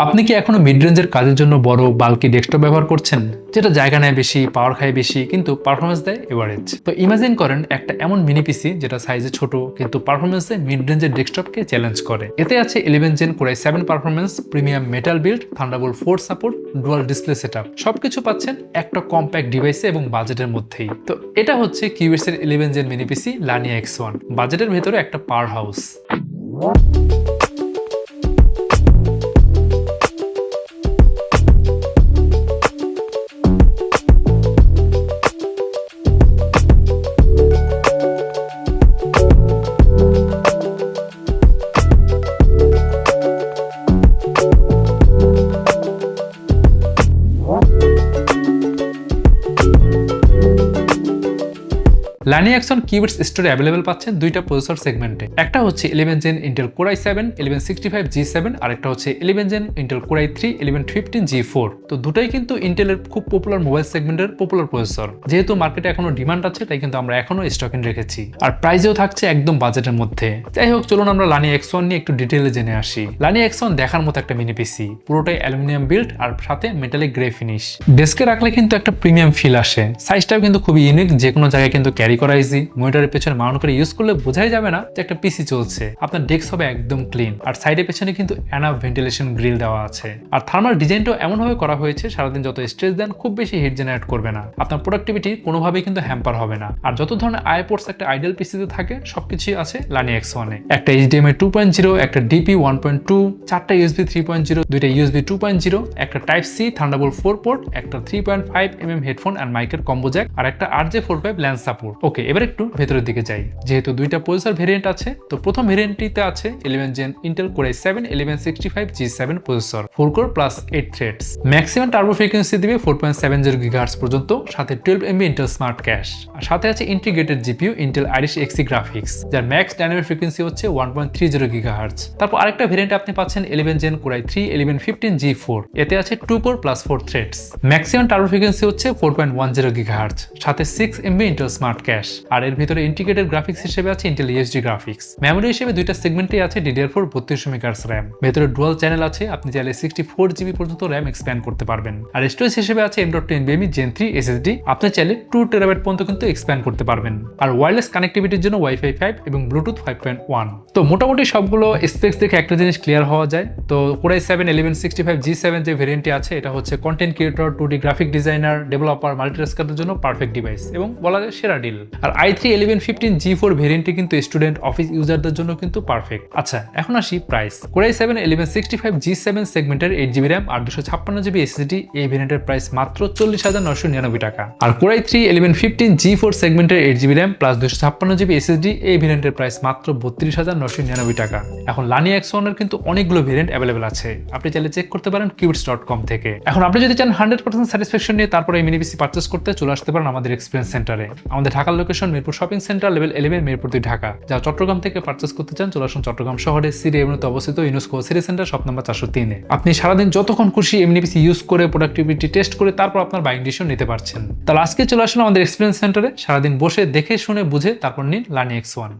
আপনি কি এখনো মিড রেঞ্জের কাজের জন্য বড় বাল্কি ডেস্কটপ ব্যবহার করছেন, যেটা জায়গা নেয় বেশি, পাওয়ার খায় বেশি, কিন্তু পারফরমেন্স দেয় এভারেজ? তো ইমাজিন করেন একটা এমন মিনি পিসি যেটা সাইজে ছোট কিন্তু পারফরমেন্সে মিড রেঞ্জের ডেস্কটপকে চ্যালেঞ্জ করে। এতে আছে 11 gen core i7 performance, premium metal build, thunderbolt 4 support, dual display setup, সবকিছু পাচ্ছেন একটা কম্প্যাক্ট ডিভাইসে এবং বাজেটের মধ্যেই। তো এটা হচ্ছে কিউবিটস এর 11 জেন মিনি পিসি লানিয়া X1, বাজেটের ভেতরে একটা পাওয়ার হাউস। লানিয়া X1 কিউবিটস স্টোরে অ্যাভেলেবল পাচ্ছেন দুইটা প্রসেসর সেগমেন্টে। একটা হচ্ছে 11 gen Intel core i7 1165G7, আর একটা হচ্ছে 11 gen Intel core i3 1115G4। তো দুটাই কিন্তু ইন্টেলের খুব পপুলার মোবাইল সেগমেন্টের পপুলার প্রসেসর। যেহেতু মার্কেটে এখনো ডিমান্ড আছে, তাই কিন্তু আমরা এখনো স্টকিং রেখেছি, আর প্রাইসেও থাকছে একদম বাজেটের মধ্যে। যাই হোক, চলুন আমরা লানিয়া X1 নিয়ে একটু ডিটেইলে জেনে আসি। লানিয়া X1 দেখার মতো একটা মিনি পিসি, পুরোটাই অ্যালুমিনিয়াম বিল্ড আর সাথে মেটালিক গ্রে ফিনিশ। ডেস্কে রাখলে কিন্তু একটা প্রিমিয়াম ফিল আসে। সাইজটাও কিন্তু খুবই ইউনিক, যে কোনো জায়গায় কিন্তু ক্যারি করা ইজি। মনিটরের পেছনে মাউন্ট করে ইউজ করলে বোঝাই যাবে না যে একটা পিসি চলছে। আপনার ডেস্ক হবে একদম ক্লিন, আর সাইডের পেছনে কিন্তু এনাফ ভেন্টিলেশন গ্রিল দেওয়া আছে। আর থার্মাল ডিজাইনটাও এমনভাবে করা হয়েছে সারাদিন যত স্ট্রেস দেন খুব বেশি হিট জেনারেট করবে না। আপনার প্রোডাক্টিভিটি কোনোভাবেই কিন্তু হ্যাম্পার হবে না। আর যত ধরনের আইপোর্টস একটা আইডিয়াল পিসিতে থাকে সবকিছুই আছে লানিয়া X1 এ। একটা HDMI 2.0, একটা DP 1.2, চারটা USB 3.0, দুইটা USB 2.0, একটা টাইপ সি থান্ডারবোল্ট 4 পোর্ট, একটা 3.5mm হেডফোন আর মাইকের কম্বো জ্যাক, আর একটা RJ45 ল্যান্স সাপোর্ট। ওকে, এবার একটু ভেতরের দিকে যাই। যেহেতু দুইটা প্রসেসর ভেরিয়েন্ট আছে, তো প্রথম ভেরিয়েন্টটিতে আছে 11 gen Intel core i7 1165G7 processor, 4 core plus 8 threads. Maximum turbo frequency দিবে 4.70 GHz পর্যন্ত, সাথে 12 MB ইন্টেল স্মার্ট ক্যাশ, আর সাথে আছে integrated GPU Intel Iris Xe graphics, যার ম্যাক্স ডাইনামিক ফ্রিকোয়েন্সি হচ্ছে 1.30 GHz। তারপর আরেকটা ভেরিয়েন্ট আপনি পাচ্ছেন 11 জেন কোর i3 1115G4, এতে আছে 2 core plus 4 threads. Maximum turbo frequency হচ্ছে 4.10 GHz, সাথে 6 MB ইন্টেল স্মার্ট ক্যাশ, আর এর ভিতরে ইন্টিগ্রেটেড গ্রাফিক্স হিসেবে আছে ইন্টেল ESD গ্রাফিক্স। মেমোরি হিসেবে দুইটা সেগমেন্টে আছে DDR4 32 MHz RAM, ভেতরে ডুয়াল চ্যানেল আছে, আপনি চাইলে 64GB পর্যন্ত RAM এক্সপ্যান্ড করতে পারবেন। আর স্টোরেজ হিসেবে আছে M.2 NVMe Gen 3 SSD, আপনি চাইলে 2TB পর্যন্ত কিন্তু এক্সপ্যান্ড করতে পারবেন। আর ওয়্যারলেস কানেক্টিভিটির জন্য Wi-Fi 5 এবং Bluetooth 5.1। তো মোটামুটি সবগুলো স্পেক্স দেখে একটা জিনিস ক্লিয়ার হওয়া যায়। তো কোর i7 1165G7 যে ভেরিয়েন্টটি আছে, এটা হচ্ছে content creator, 2D graphic designer, developer, মাল্টিটাস্কারদের জন্য পারফেক্ট ডিভাইস এবং বলা যায় সেরা ডিল। আর i3 1115G4 ভেরিয়েন্টটি কিন্তু স্টুডেন্ট, অফিস ইউজারদের জন্য কিন্তু পারফেক্ট। আচ্ছা, এখন আসি প্রাইস। কোর i7 1165G7 সেগমেন্টের 8GB RAM আর 256GB SSD, এই ভেরিয়েন্টের প্রাইস মাত্র 40,999 টাকা। আর কোর i3 1115G4 সেগমেন্টের 8GB RAM plus 256GB SSD, এই ভেরিয়েন্টের প্রাইস মাত্র 32,999 টাকা। এখন লানিয়া X1 এর কিন্তু অনেকগুলো ভেরিয়েন্ট অ্যাভেলেবল আছে, আপনি চাইলে চেক করতে পারেন কিউবিটস.com থেকে। এখন আপনি যদি চান 100% স্যাটিসফ্যাকশন নিয়ে তারপরে এই মিনি পিসি পারচেস করতে, চলে আসতে পারেন আমাদের এক্সপিরিয়েন্স সেন্টারে। আমাদের ঢাকার location Mirpur shopping centre, level 11, Mirpur 2, Dhaka. যা চট্টগ্রাম থেকে পারচেস করতে চান, চলে আসুন চট্টগ্রাম শহরে সিটি এভিনিউতে অবস্থিত UNESCO city centre, shop number 403 এ। আপনি সারাদিন যতক্ষণ খুশি এই মিনি পিসি ইউজ করে প্রোডাক্টিভিটি টেস্ট করে তারপর আপনার বাইং ডিসিশন নিতে পারছেন। তাহলে আজকে চলে আসুন আমাদের এক্সপিরিয়েন্স সেন্টারে, সারাদিন বসে দেখে শুনে বুঝে তারপর নিন লানিয়া X1।